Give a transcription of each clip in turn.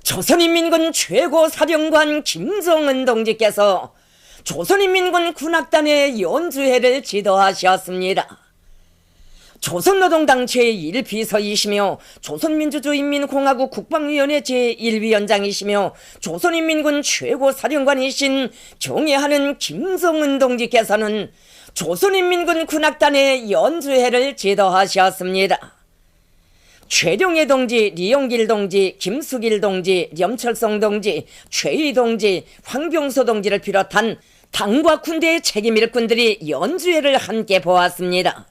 조선인민군 최고사령관 김정은 동지께서 조선인민군 군악단의 연주회를 지도하셨습니다. 조선노동당 제1비서이시며 조선민주주의인민공화국 국방위원회 제1위원장이시며 조선인민군 최고사령관이신 경애하는 김정은 동지께서는 조선인민군 군악단의 연주회를 지도하셨습니다. 최룡해 동지, 리용길 동지, 김수길 동지, 염철성 동지, 최희 동지, 황병소 동지를 비롯한 당과 군대의 책임 일꾼들이 연주회를 함께 보았습니다.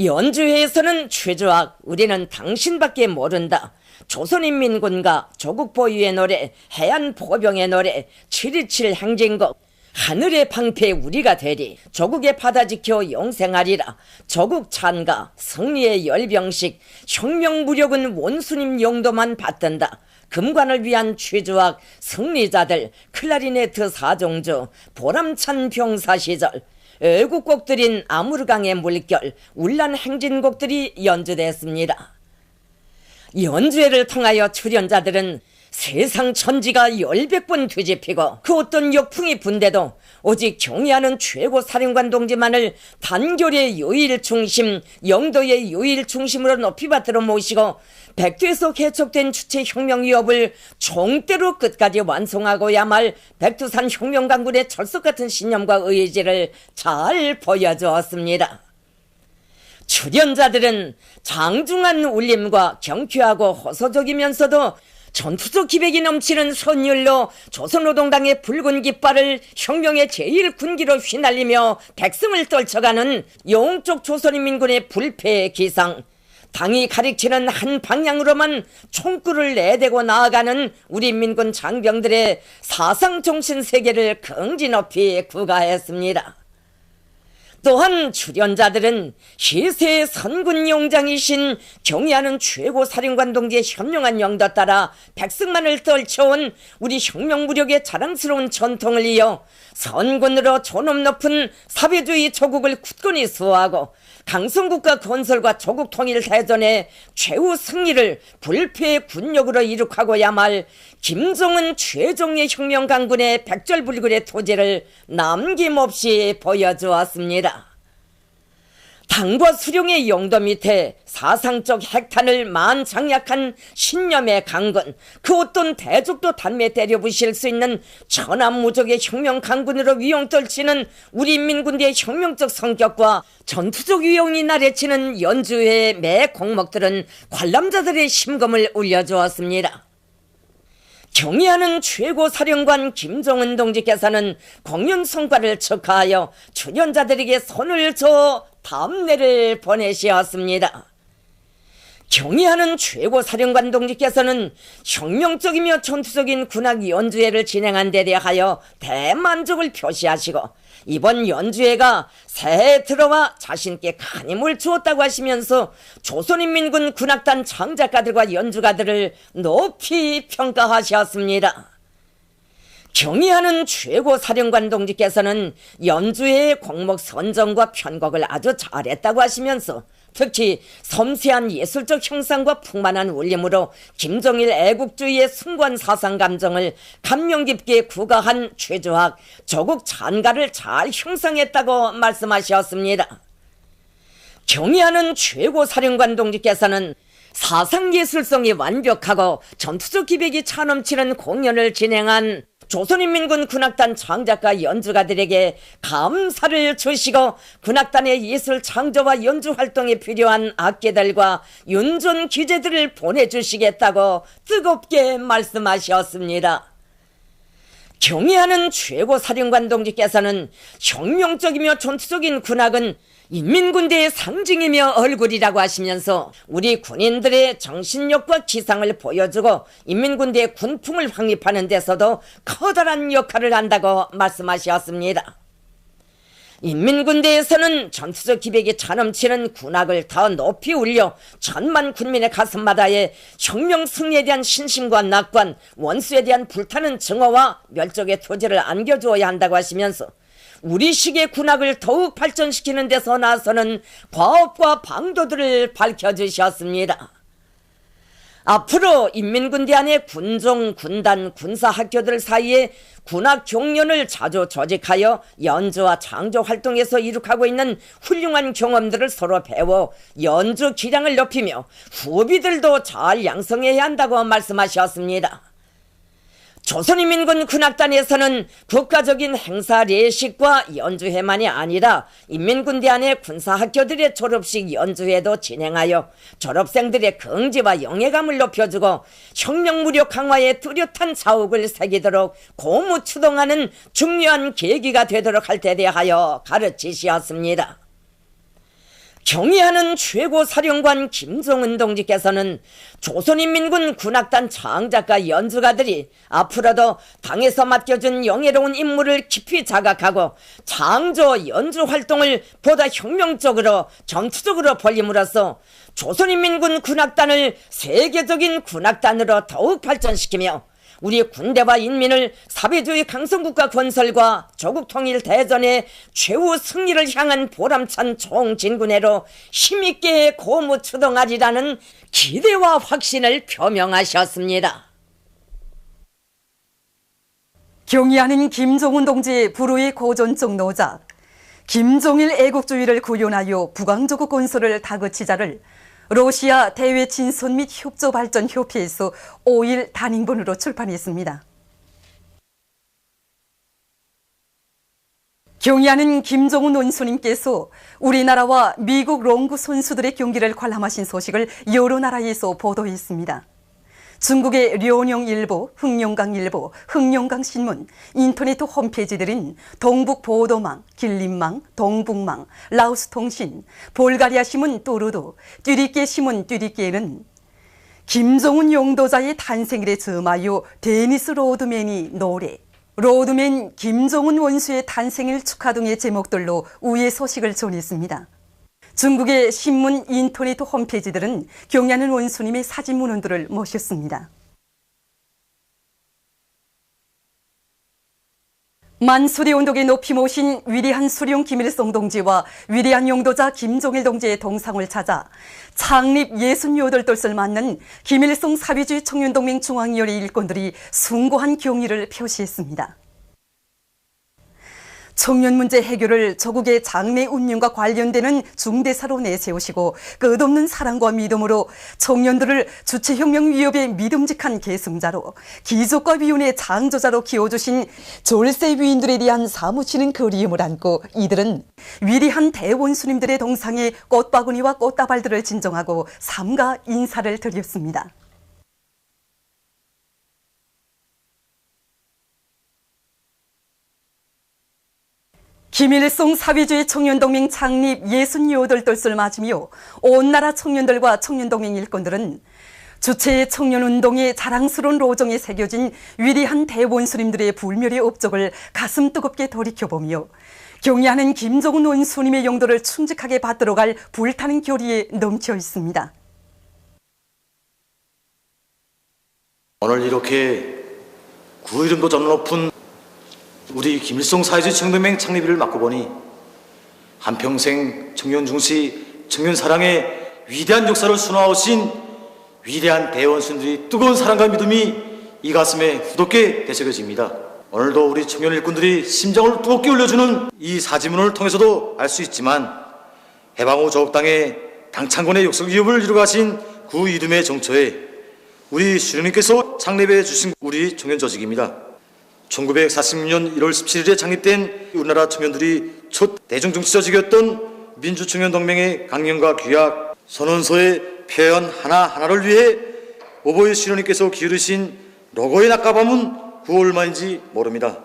연주회에서는 최조학 우리는 당신밖에 모른다, 조선인민군과 조국보유의 노래, 해안포병의 노래, 7.27 행진곡, 하늘의 방패 우리가 되리, 조국의 바다 지켜 영생하리라, 조국 찬가, 승리의 열병식, 혁명무력은 원수님 용도만 받든다, 금관을 위한 취조학, 승리자들, 클라리네트 사종주, 보람찬 병사시절, 애국곡들인 아무르강의 물결, 울란 행진곡들이 연주됐습니다. 연주회를 통하여 출연자들은 세상 천지가 열백번 뒤집히고 그 어떤 역풍이 분대도 오직 경애하는 최고사령관 동지만을 단결의 요일 중심, 영도의 요일 중심으로 높이받들어 모시고 백두에서 개척된 주체혁명위협을 총대로 끝까지 완성하고야말 백두산 혁명강군의 철석같은 신념과 의지를 잘 보여주었습니다. 출연자들은 장중한 울림과 경쾌하고 호소적이면서도 전투적 기백이 넘치는 선율로 조선노동당의 붉은 깃발을 혁명의 제1군기로 휘날리며 백성을 떨쳐가는 영적 조선인민군의 불패의 기상, 당이 가리키는 한 방향으로만 총구를 내대고 나아가는 우리 민군 장병들의 사상정신 세계를 긍지 높이 구가했습니다. 또한 출연자들은 시세의 선군용장이신 경애하는 최고사령관 동지의 현명한 영도 따라 백성만을 떨쳐온 우리 혁명무력의 자랑스러운 전통을 이어 선군으로 존엄 높은 사회주의 조국을 굳건히 수호하고 강성국가 건설과 조국 통일 대전의 최후 승리를 불패의 군력으로 이룩하고야 말 김정은 최종의 혁명 강군의 백절불굴의 토지를 남김없이 보여주었습니다. 당과 수령의 용도 밑에 사상적 핵탄을 만장약한 신념의 강군, 그 어떤 대적도 단매 때려 부실 수 있는 천하무적의 혁명 강군으로 위용 떨치는 우리 인민군대의 혁명적 성격과 전투적 위용이 나래치는 연주회의 매 공목들은 관람자들의 심금을 울려주었습니다. 경애하는 최고사령관 김정은 동지께서는 공연 성과를 축하하여 출연자들에게 손을 저 답례를 보내시었습니다. 경애하는 최고사령관 동지께서는 혁명적이며 전투적인 군악 연주회를 진행한 데 대하여 대만족을 표시하시고 이번 연주회가 새해 들어와 자신께 큰 힘을 주었다고 하시면서 조선인민군 군악단 창작가들과 연주가들을 높이 평가하셨습니다. 경애하는 최고사령관 동지께서는 연주회의 곡목 선정과 편곡을 아주 잘했다고 하시면서 특히 섬세한 예술적 형상과 풍만한 울림으로 김정일 애국주의의 숭고한 사상 감정을 감명 깊게 구가한 최조학, 조국 찬가를 잘 형성했다고 말씀하셨습니다. 경애하는 최고사령관 동지께서는 사상예술성이 완벽하고 전투적 기백이 차넘치는 공연을 진행한 조선인민군 군악단 창작가 연주가들에게 감사를 주시고 군악단의 예술 창조와 연주 활동에 필요한 악기들과 윤전 기재들을 보내주시겠다고 뜨겁게 말씀하셨습니다. 경애하는 최고사령관 동지께서는 혁명적이며 전투적인 군악은 인민군대의 상징이며 얼굴이라고 하시면서 우리 군인들의 정신력과 기상을 보여주고 인민군대의 군풍을 확립하는 데서도 커다란 역할을 한다고 말씀하셨습니다. 인민군대에서는 전투적 기백이 차넘치는 군악을 더 높이 울려 천만 군민의 가슴마다에 혁명 승리에 대한 신심과 낙관, 원수에 대한 불타는 증오와 멸족의 토지를 안겨주어야 한다고 하시면서 우리식의 군악을 더욱 발전시키는 데서 나서는 과업과 방도들을 밝혀주셨습니다. 앞으로 인민군대 안의 군종, 군단, 군사학교들 사이에 군악 경연을 자주 조직하여 연주와 창조 활동에서 이룩하고 있는 훌륭한 경험들을 서로 배워 연주 기량을 높이며 후비들도 잘 양성해야 한다고 말씀하셨습니다. 조선인민군 군악단에서는 국가적인 행사 예식과 연주회만이 아니라 인민군대 안의 군사학교들의 졸업식 연주회도 진행하여 졸업생들의 긍지와 영예감을 높여주고 혁명무력 강화에 뚜렷한 자욱을 새기도록 고무추동하는 중요한 계기가 되도록 할 때 대하여 가르치시었습니다. 경의하는 최고사령관 김종은 동지께서는 조선인민군 군악단 창작가 연주가들이 앞으로도 당에서 맡겨준 영예로운 임무를 깊이 자각하고 창조 연주 활동을 보다 혁명적으로 전투적으로 벌림으로써 조선인민군 군악단을 세계적인 군악단으로 더욱 발전시키며 우리 군대와 인민을 사회주의 강성국가 건설과 조국 통일 대전의 최후 승리를 향한 보람찬 총진군회로 힘있게 고무추동하리라는 기대와 확신을 표명하셨습니다. 경의하는 김종은 동지의 불후의 고전적 노작, 김종일 애국주의를 구현하여 북왕조국 건설을 다그치자를 러시아 대외 친선 및 협조 발전 협회에서 5일 단행본으로 출판했습니다. 경의하는 김종은 원수님께서 우리나라와 미국 롱구 선수들의 경기를 관람하신 소식을 여러 나라에서 보도했습니다. 중국의 려뇽일보, 흑룡강일보, 흑룡강신문, 인터넷 홈페이지들인 동북보도망, 길림망, 동북망, 라오스통신, 볼가리아신문 뚜루두, 뚜리케신문 뚜리케는 김종은 용도자의 탄생일에 점하여 데니스 로드맨이 노래, 로드맨 김종은 원수의 탄생일 축하 등의 제목들로 우의 소식을 전했습니다. 중국의 신문 인터넷 홈페이지들은 경의하는 원수님의 사진 문헌들을 모셨습니다. 만수리 언덕에 높이 모신 위대한 수령 김일성 동지와 위대한 용도자 김종일 동지의 동상을 찾아 창립 68돌을 맞는 김일성 사회주의 청년동맹 중앙위원회 일꾼들이 숭고한 경의를 표시했습니다. 청년 문제 해결을 조국의 장래 운명과 관련되는 중대사로 내세우시고 끝없는 사랑과 믿음으로 청년들을 주체혁명 위협의 믿음직한 계승자로 기적과 위운의 창조자로 키워주신 졸세 위인들에 대한 사무치는 그리움을 안고 이들은 위대한 대원수님들의 동상에 꽃바구니와 꽃다발들을 진정하고 삼가 인사를 드렸습니다. 김일성 사회주의 청년동맹 창립 68돌을 맞으며 온 나라 청년들과 청년동맹 일꾼들은 주체의 청년운동의 자랑스러운 로정에 새겨진 위대한 대원수님들의 불멸의 업적을 가슴 뜨겁게 돌이켜보며 경의하는 김종은 원수님의 용도를 충직하게 받들어갈 불타는 결의에 넘쳐 있습니다. 오늘 이렇게 그 이름도 점 높은 우리 김일성 사회주의 청년동맹 창립일을 맡고 보니 한평생 청년 중시, 청년 사랑의 위대한 역사를 수놓아오신 위대한 대원수님들이 뜨거운 사랑과 믿음이 이 가슴에 후덥게 되새겨집니다. 오늘도 우리 청년 일꾼들이 심장을 뜨겁게 울려주는 이 사지문을 통해서도 알 수 있지만 해방 후 조국당의 당창군의 역사 위협을 이루가신 그 이름의 정처에 우리 수령님께서 창립해 주신 우리 청년 조직입니다. 1946년 1월 17일에 창립된 우리나라 청년들이 첫 대중정치 조직이었던 민주청년동맹의 강령과 규약, 선언서의 표현 하나하나를 위해 오보이 수령님께서 기울이신 로고의 낙가밤은 9월 만인지 모릅니다.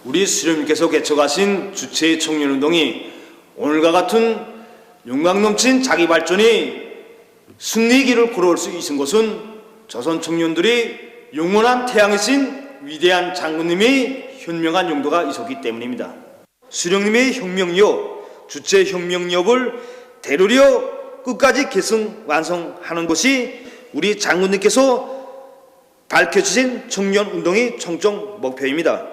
우리 수령님께서 개척하신 주체의 청년운동이 오늘과 같은 영광 넘친 자기 발전이 승리의 길을 걸어올 수 있은 것은 조선 청년들이 영원한 태양이신 위대한 장군님의 현명한 용도가 있었기 때문입니다. 수령님의 혁명력, 주체 혁명력을 대르려 끝까지 계승 완성하는 것이 우리 장군님께서 밝혀주신 청년운동의 총적 목표입니다.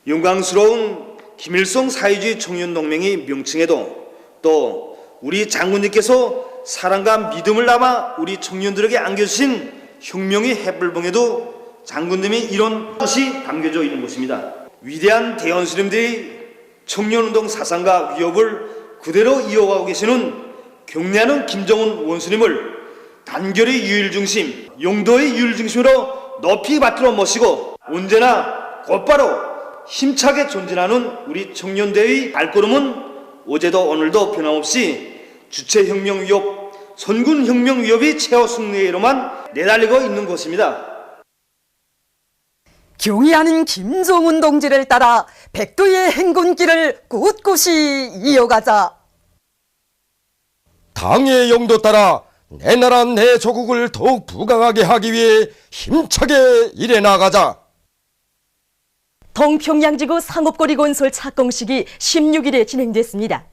영광스러운 김일성 사회주의 청년동맹의 명칭에도 또 우리 장군님께서 사랑과 믿음을 담아 우리 청년들에게 안겨주신 혁명의 해불봉에도 장군님이 이런 뜻이 담겨져 있는 것입니다. 위대한 대원수님들이 청년운동 사상과 위협을 그대로 이어가고 계시는 경례하는 김정은 원수님을 단결의 유일중심, 용도의 유일중심으로 높이 받들어 모시고 언제나 곧바로 힘차게 전진하는 우리 청년대의 발걸음은 어제도 오늘도 변함없이 주체혁명 위협, 선군혁명 위협이 최후 승리로만 내달리고 있는 것입니다. 경의하는 김정은 동지를 따라 백두의 행군길을 꿋꿋이 이어가자. 당의 용도 따라 내 나라 내 조국을 더욱 부강하게 하기 위해 힘차게 일해 나가자. 동평양지구 상업거리 건설 착공식이 16일에 진행됐습니다.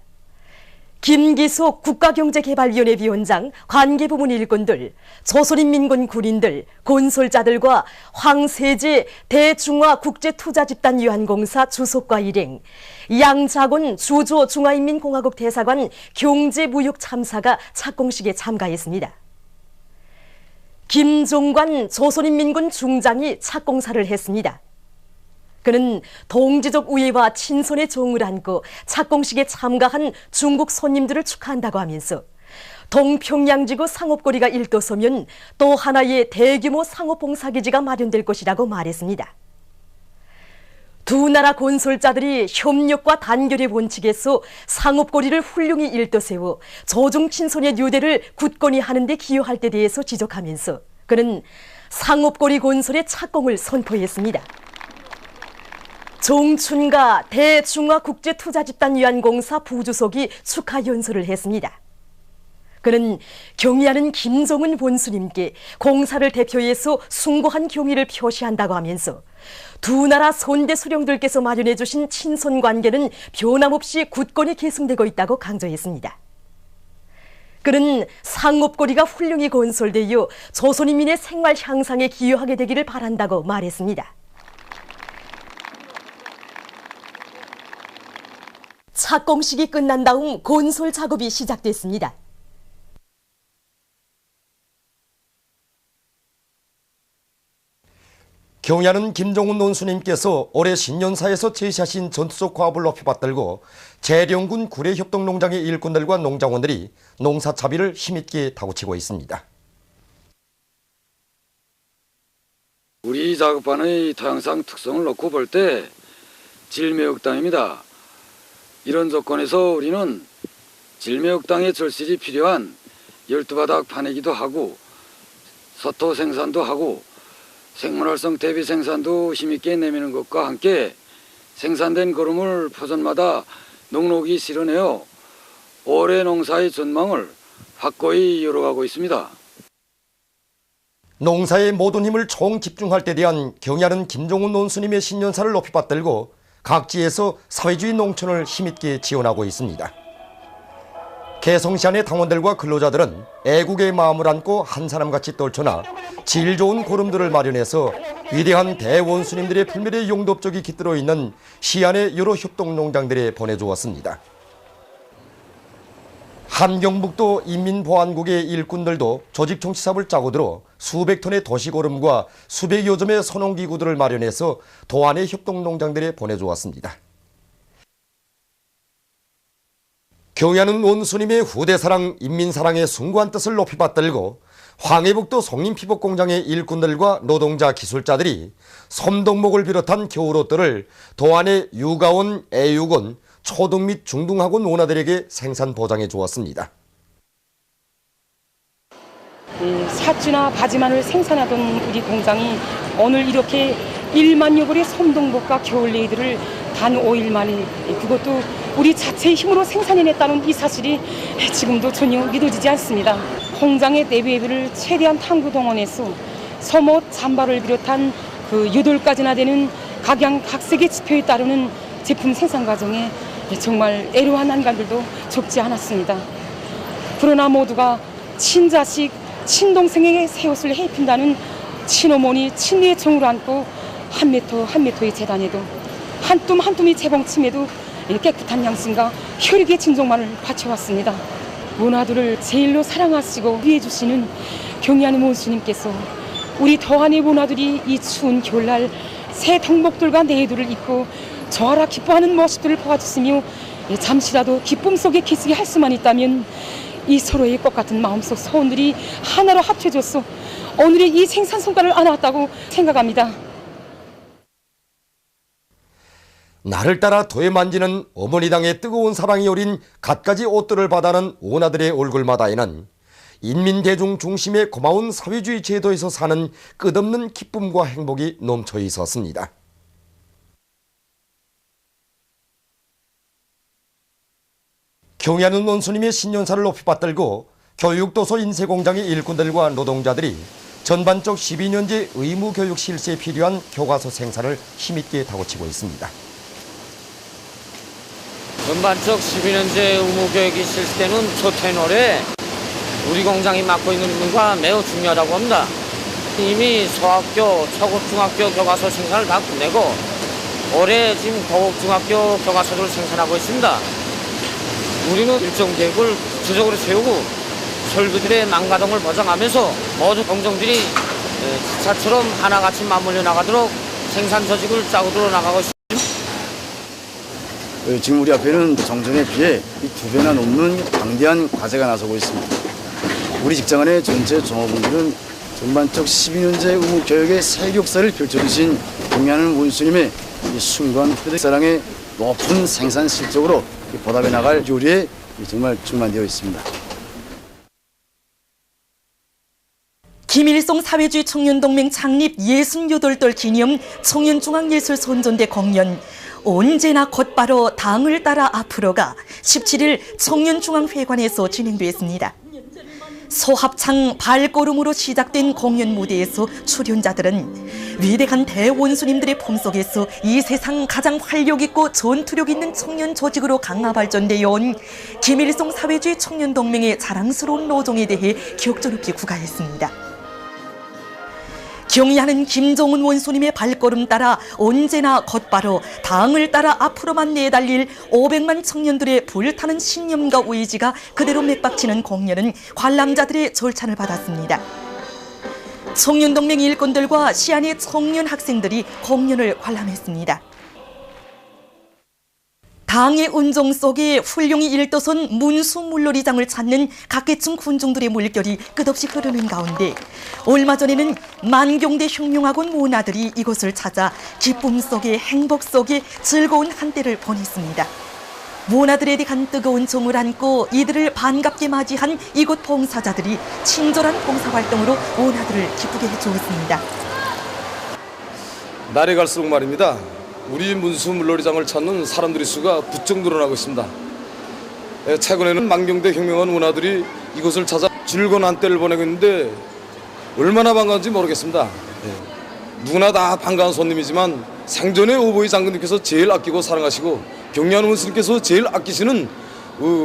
김기숙 국가경제개발위원회 위원장, 관계부문 일꾼들, 조선인민군 군인들, 건설자들과 황세제 대중화 국제투자집단 유한공사 주석과 일행, 양자곤 주조 중화인민공화국 대사관 경제무역 참사가 착공식에 참가했습니다. 김종관 조선인민군 중장이 착공사를 했습니다. 그는 동지적 우애와 친선의 정을 안고 착공식에 참가한 중국 손님들을 축하한다고 하면서 동평양지구 상업거리가 일도서면 또 하나의 대규모 상업봉사기지가 마련될 것이라고 말했습니다. 두 나라 건설자들이 협력과 단결의 원칙에서 상업거리를 훌륭히 일도세워 조중친선의 유대를 굳건히 하는 데 기여할 데 대해서 지적하면서 그는 상업거리 건설의 착공을 선포했습니다. 종춘가 대중화국제투자집단 위안공사 부주석이 축하 연설을 했습니다. 그는 경의하는 김정은 본수님께 공사를 대표해서 숭고한 경의를 표시한다고 하면서 두 나라 선대 수령들께서 마련해 주신 친선 관계는 변함없이 굳건히 계승되고 있다고 강조했습니다. 그는 상업거리가 훌륭히 건설되어 조선인민의 생활 향상에 기여하게 되기를 바란다고 말했습니다. 착공식이 끝난 다음 건설 작업이 시작됐습니다. 경의하는 김정은 논수님께서 올해 신년사에서 제시하신 전투적 과업을 높이 받들고 재령군 구례협동농장의 일꾼들과 농장원들이 농사차비를 힘있게 다구치고 있습니다. 우리 작업반의 토양상 특성을 놓고 볼 때 질매역 땅입니다. 이런 조건에서 우리는 질매역 땅의 절실히 필요한 12바닥 파내기도 하고 서토 생산도 하고 생물활성 대비 생산도 힘있게 내미는 것과 함께 생산된 거름을 포선마다 농록이 실어내어 올해 농사의 전망을 확고히 이뤄가고 있습니다. 농사의 모든 힘을 총 집중할 때 대한 경의하는 김정은 논수님의 신년사를 높이 받들고 각지에서 사회주의 농촌을 힘있게 지원하고 있습니다. 개성시안의 당원들과 근로자들은 애국의 마음을 안고 한 사람같이 떨쳐나 질 좋은 고름들을 마련해서 위대한 대원수님들의 불멸의 용도적이 깃들어 있는 시안의 여러 협동농장들에 보내주었습니다. 한경북도 인민보안국의 일꾼들도 조직정치사업을 짜고 들어 수백 톤의 도시고름과 수백여 점의 선홍기구들을 마련해서 도안의 협동농장들에 보내주었습니다. 경의하는 원수님의 후대사랑, 인민사랑의 숭고한 뜻을 높이 받들고 황해북도 송림피복공장의 일꾼들과 노동자 기술자들이 섬동목을 비롯한 겨울옷들을 도안의 유가원, 애육원, 초등 및 중등학원 원아들에게 생산 보장해 주었습니다. 샷주나 바지만을 생산하던 우리 공장이 오늘 이렇게 1만여 벌의 섬동복과 겨울레이들을 단 5일 만에 그것도 우리 자체의 힘으로 생산해냈다는 이 사실이 지금도 전혀 믿어지지 않습니다. 공장의 내부를 최대한 탐구 동원해서 섬옷, 잠바를 비롯한 그 8가지나 되는 각양각색의 지표에 따르는 제품 생산 과정에 정말 애로한 난관들도 적지 않았습니다. 그러나 모두가 친자식, 친동생에게 새 옷을 해입힌다는 친어머니, 친누의 정을 안고 한 미터 한 미터의 재단에도 한 뼘 한 뼘의 재봉침에도 깨끗한 양심과 혈육의 진정만을 바쳐왔습니다. 문화들을 제일로 사랑하시고 위해주시는 경리하는 원수님께서 우리 더한의 문화들이 이 추운 겨울날 새 덕목들과 내두를 입고 저하라 기뻐하는 모습들을 보아주시며 잠시라도 기쁨 속에 기숙이 할 수만 있다면 이 서로의 꽃 같은 마음속 소원들이 하나로 합쳐져서 오늘의 이 생산 성과를 안았다고 생각합니다. 날을 따라 도에 만지는 어머니 당의 뜨거운 사랑이 어린 갖가지 옷들을 받아는 오나들의 얼굴마다에는 인민대중 중심의 고마운 사회주의 제도에서 사는 끝없는 기쁨과 행복이 넘쳐 있었습니다. 경의하는 원수님의 신년사를 높이 받들고 교육도서 인쇄공장의 일꾼들과 노동자들이 전반적 12년제 의무교육 실시에 필요한 교과서 생산을 힘있게 다고치고 있습니다. 전반적 12년제 의무교육이 실시되는 초테널에 우리 공장이 맡고 있는 임무가 매우 중요하다고 합니다. 이미 소학교, 초급중학교 교과서 생산을 다 끝내고 올해 지금 고급중학교 교과서를 생산하고 있습니다. 우리는 일정 계획을 구체적으로 세우고 설교들의 망가동을 보장하면서 모든 공정들이 지차처럼 하나같이 맞물려 나가도록 생산 조직을 짜고들어 나가고 있습니다. 지금 우리 앞에는 정전에 비해 2배나 넘는 방대한 과제가 나서고 있습니다. 우리 직장 안의 전체 종업원들은 전반적 12년제 의무교육의 새 역사를 펼쳐주신 경의하는 원수님의 이 순간 회사랑의 높은 생산 실적으로 보답해 나갈 요리에 정말 충만되어 있습니다. 김일성 사회주의 청년동맹 창립 68돌 기념 청년중앙예술선전대 공연 언제나 곧바로 당을 따라 앞으로가 17일 청년중앙회관에서 진행됐습니다. 소합창 발걸음으로 시작된 공연 무대에서 출연자들은 위대한 대원수님들의 품속에서 이 세상 가장 활력 있고 전투력 있는 청년 조직으로 강화 발전되어 온 김일성 사회주의 청년동맹의 자랑스러운 노정에 대해 격조롭게 구가했습니다. 경의하는 김정은 원수님의 발걸음 따라 언제나 곧바로 당을 따라 앞으로만 내달릴 500만 청년들의 불타는 신념과 의지가 그대로 맥박치는 공연은 관람자들의 절찬을 받았습니다. 청년동맹 일꾼들과 시안의 청년 학생들이 공연을 관람했습니다. 당의 운정 속에 훌륭히 일떠선 문수물놀이장을 찾는 각계층 군중들의 물결이 끝없이 흐르는 가운데 얼마 전에는 만경대 혁명학원 모나들이 이곳을 찾아 기쁨 속에 행복 속에 즐거운 한때를 보냈습니다. 모나들에 대한 뜨거운 정을 안고 이들을 반갑게 맞이한 이곳 봉사자들이 친절한 봉사활동으로 모나들을 기쁘게 해주었습니다. 날이 갈수록 말입니다. 우리 문수물놀이장을 찾는 사람들의 수가 부쩍 늘어나고 있습니다. 최근에는 만경대 혁명한 문화들이 이곳을 찾아 즐거운 한때를 보내고 있는데 얼마나 반가운지 모르겠습니다. 누구나 다 반가운 손님이지만 생전에 오보이 장군님께서 제일 아끼고 사랑하시고 경리하는 원수님께서 제일 아끼시는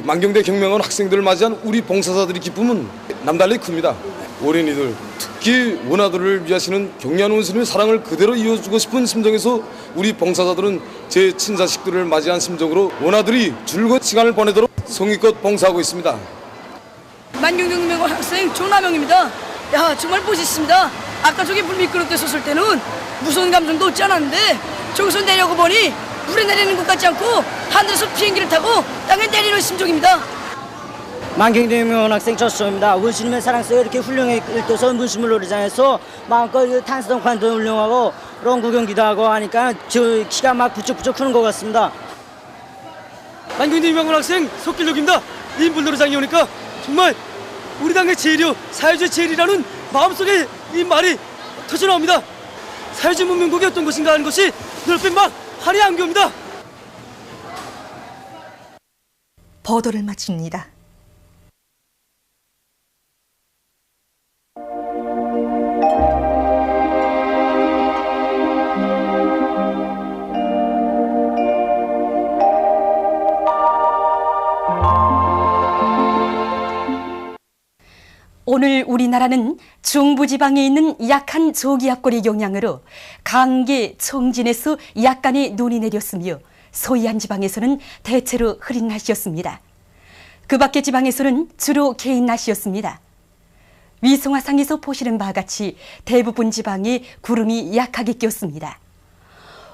만경대 혁명한 학생들을 맞이한 우리 봉사자들의 기쁨은 남달리 큽니다. 어린이들, 특히 원아들을 위하시는 경리하는 원수님의 사랑을 그대로 이어주고 싶은 심정에서 우리 봉사자들은 제 친자식들을 맞이한 심정으로 원아들이 즐거운 시간을 보내도록 성의껏 봉사하고 있습니다. 만경대혁명 학생 조남영입니다. 야, 정말 멋있습니다. 아까 저기 물 미끄럽게 섰을 때는 무서운 감정도 없지 않았는데 저기서 내려고 보니 물에 내리는 것 같지 않고 하늘에서 비행기를 타고 땅에 내리는 심정입니다. 만경대혁명 학생 조수호입니다. 원수님의 사랑 속에 이렇게 훌륭하게 일떠서 문수물놀이장에서 마음껏 탄수동판도 훌륭하고 그런 구경기도 하고 하니까 저 키가 막 부쩍부쩍 크는 것 같습니다. 만경대혁명 학생 석길록입니다. 이 물놀이장에 오니까 정말 우리 당의 제일이요 사회주의 제일이라는 마음속에 이 말이 터져나옵니다. 사회주의 문명국이 어떤 것인가 하는 것이 눈앞에 막 환히 안겨옵니다. 보도를 마칩니다. 오늘 우리나라는 중부지방에 있는 약한 저기압골의 영향으로 강계, 청진에서 약간의 눈이 내렸으며 소이안 지방에서는 대체로 흐린 날씨였습니다. 그 밖의 지방에서는 주로 개인 날씨였습니다. 위성화상에서 보시는 바와 같이 대부분 지방에 구름이 약하게 꼈습니다.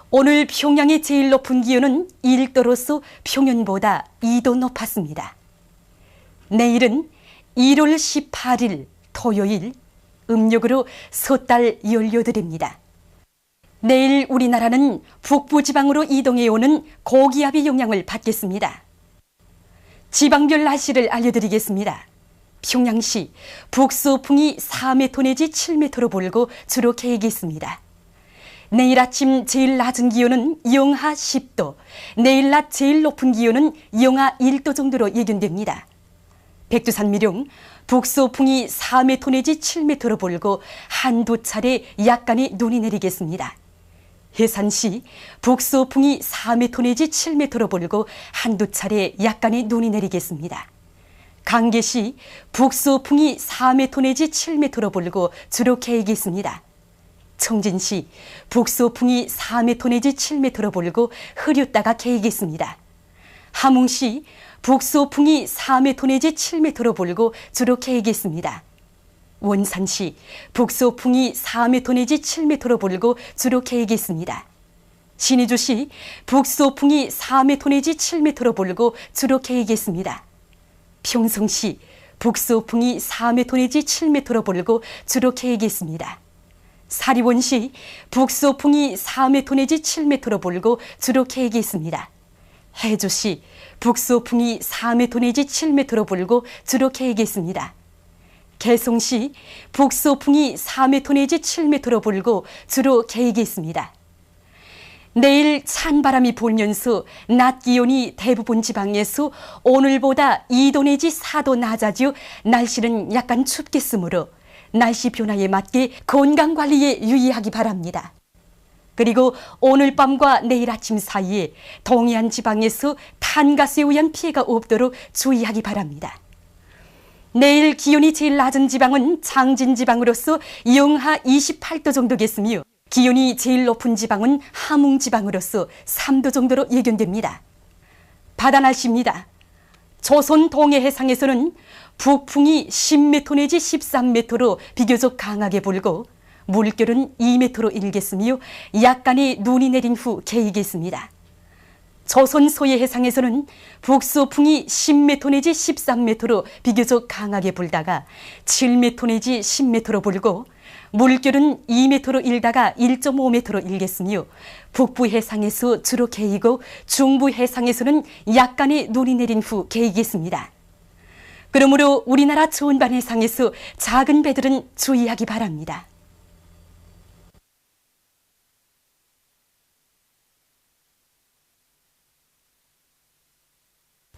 오늘 평양의 제일 높은 기온은 1도로서 평년보다 2도 높았습니다. 내일은 1월 18일 토요일 음력으로 섣달 18일입니다. 내일 우리나라는 북부지방으로 이동해오는 고기압의 영향을 받겠습니다. 지방별 날씨를 알려드리겠습니다. 평양시 북서풍이 4m 내지 7m로 불고 주로 계획이 있습니다. 내일 아침 제일 낮은 기온은 영하 10도, 내일 낮 제일 높은 기온은 영하 1도 정도로 예견됩니다. 백두산 미룡 북서풍이 4m 내지 7m로 불고 한두 차례 약간의 눈이 내리겠습니다. 해산시 북서풍이 4m 내지 7m로 불고 한두 차례 약간의 눈이 내리겠습니다. 강계시 북서풍이 4m 내지 7m로 불고 주로 계획이 있습니다. 청진시 북서풍이 4m 내지 7m로 불고 흐렸다가 계획이 있습니다. 함흥시 북서풍이 4m 내지 7m로 불고 주로 계획이 있습니다. 원산시 북서풍이 4m 내지 7m로 불고 주로 계획이 있습니다. 신의주시 북서풍이 4m 내지 7m로 불고 주로 계획이 있습니다. 평성시 북서풍이 4m 내지 7m로 불고 주로 계획이 있습니다. 사리원시 북서풍이 4m 내지 7m로 불고 주로 계획이 있습니다. 해주시 북서풍이 4m 내지 7m로 불고 주로 계획이 있습니다. 개성시 북서풍이 4m 내지 7m로 불고 주로 계획이 있습니다. 내일 찬바람이 불면서 낮 기온이 대부분 지방에서 오늘보다 2도 내지 4도 낮아져 날씨는 약간 춥겠으므로 날씨 변화에 맞게 건강관리에 유의하기 바랍니다. 그리고 오늘 밤과 내일 아침 사이에 동해안 지방에서 탄가스에 의한 피해가 없도록 주의하기 바랍니다. 내일 기온이 제일 낮은 지방은 장진 지방으로서 영하 28도 정도겠으며 기온이 제일 높은 지방은 함흥 지방으로서 3도 정도로 예견됩니다. 바다 날씨입니다. 조선 동해 해상에서는 북풍이 10m 내지 13m로 비교적 강하게 불고 물결은 2m로 일겠으며 약간의 눈이 내린 후 개이겠습니다. 조선 소해 해상에서는 북서풍이 10m 내지 13m로 비교적 강하게 불다가 7m 내지 10m로 불고 물결은 2m로 일다가 1.5m로 일겠으며 북부 해상에서 주로 개이고 중부 해상에서는 약간의 눈이 내린 후 개이겠습니다. 그러므로 우리나라 전반 해상에서 작은 배들은 주의하기 바랍니다.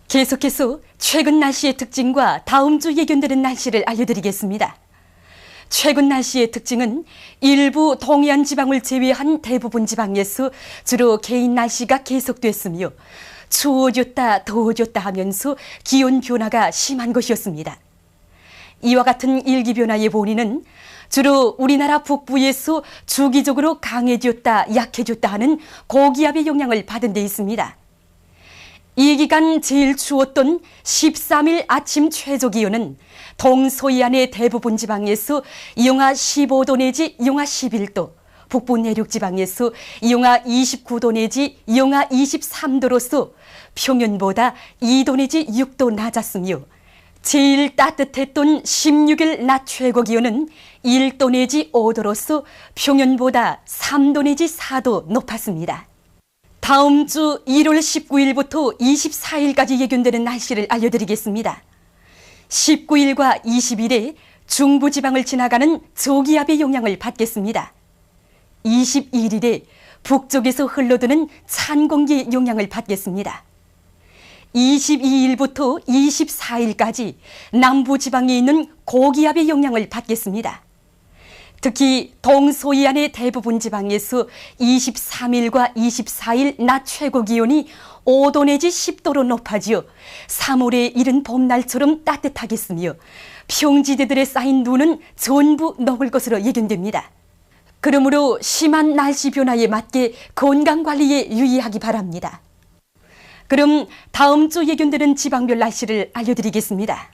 계속해서 최근 날씨의 특징과 다음 주 예견되는 날씨를 알려드리겠습니다. 최근 날씨의 특징은 일부 동해안 지방을 제외한 대부분 지방에서 주로 개인 날씨가 계속됐으며 추워졌다 더워졌다 하면서 기온 변화가 심한 것이었습니다. 이와 같은 일기 변화의 원인은 주로 우리나라 북부에서 주기적으로 강해졌다 약해졌다 하는 고기압의 영향을 받은 데 있습니다. 이 기간 제일 추웠던 13일 아침 최저 기온은 동서해안의 대부분 지방에서 영하 15도 내지 영하 11도, 북부 내륙 지방에서 영하 29도 내지 영하 23도로서 평년보다 2도 내지 6도 낮았으며 제일 따뜻했던 16일 낮 최고 기온은 1도 내지 5도로서 평년보다 3도 내지 4도 높았습니다. 다음 주 1월 19일부터 24일까지 예견되는 날씨를 알려드리겠습니다. 19일과 20일에 중부지방을 지나가는 저기압의 영향을 받겠습니다. 21일에 북쪽에서 흘러드는 찬 공기의 영향을 받겠습니다. 22일부터 24일까지 남부지방에 있는 고기압의 영향을 받겠습니다. 특히 동서해안의 대부분 지방에서 23일과 24일 낮 최고 기온이 5도 내지 10도로 높아지어 3월의 이른 봄날처럼 따뜻하겠으며 평지대들에 쌓인 눈은 전부 녹을 것으로 예견됩니다. 그러므로 심한 날씨 변화에 맞게 건강관리에 유의하기 바랍니다. 그럼 다음 주 예견되는 지방별 날씨를 알려드리겠습니다.